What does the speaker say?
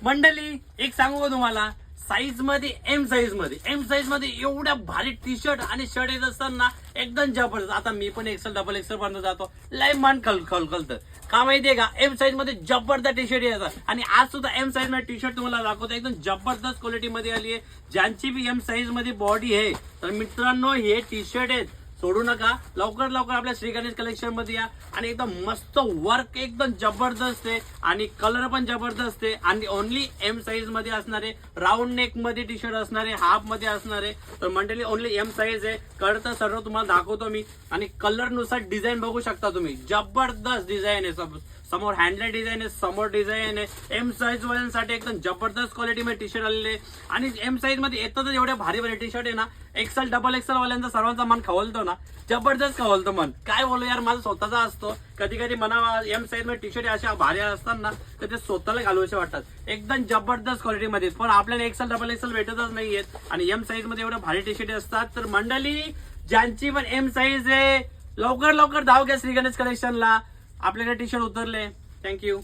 मंडळी एक सांगू का तुम्हाला, साईज मध्ये एम साईज मध्ये एवढ्या भारी टी शर्ट आणि शर्ट येत असताना एकदम जबरदस्त. आता मी पण एक्सेल डबल एक्सेल पर्यंत जातो, लय मन खलखलतं का माहितीये का. एम साईज मध्ये जबरदस्त टी शर्ट येतात आणि आज सुद्धा एम साईज मध्ये टी शर्ट तुम्हाला दाखवतो. एकदम जबरदस्त क्वालिटी मध्ये आली आहे. ज्यांची बी एम साईज मध्ये बॉडी आहे तर मित्रांनो हे टी शर्ट आहेत, सोडू नका. लवकर लवकर आपल्या श्री गणेश कलेक्शन मध्ये या आणि एकदम मस्त वर्क एकदम जबरदस्त आहे आणि कलर पण जबरदस्त आहे आणि ओनली एम साईज मध्ये असणारे, राऊंड नेक मध्ये टी शर्ट असणारे, हाफ मध्ये असणारे. तर मंडळी ओनली एम साईज आहे. कळतं सर्व तुम्हाला दाखवतो मी आणि कलर नुसार डिझाईन बघू शकता तुम्ही. जबरदस्त डिझाईन आहे, समोर हँडलेट डिझाईन आहे, समोर डिझाईन आहे. एम साईज वाल्यांसाठी एकदम जबरदस्त क्वालिटी मध्ये टी शर्ट आलेले आणि एम साईज मध्ये येतात एवढ्या भारी भारी टी शर्ट आहे ना. एक्सेल डबल एक्सेल वाल्यांचा सर्वांचा मन खवलतो ना, जबरदस्त खवलतो मन. काय बोलू यार, माझा स्वतःचा असतो. कधी कधी मना एम साईज मध्ये टी शर्ट अशा भारी असतात ना तर ते स्वतःला घालूचे वाटतात. एकदम जबरदस्त क्वालिटी मध्ये, पण आपल्याला एक्सेल डबल एक्सेल भेटतच नाहीयेत आणि एम साईज मध्ये एवढ्या भारी टी शर्ट असतात. तर मंडळी ज्यांची पण एम साईज आहे लवकर लवकर धाव घ्या श्री गणेश कलेक्शनला. आपल्याकडे टी शर्ट उतरले. थँक्यू.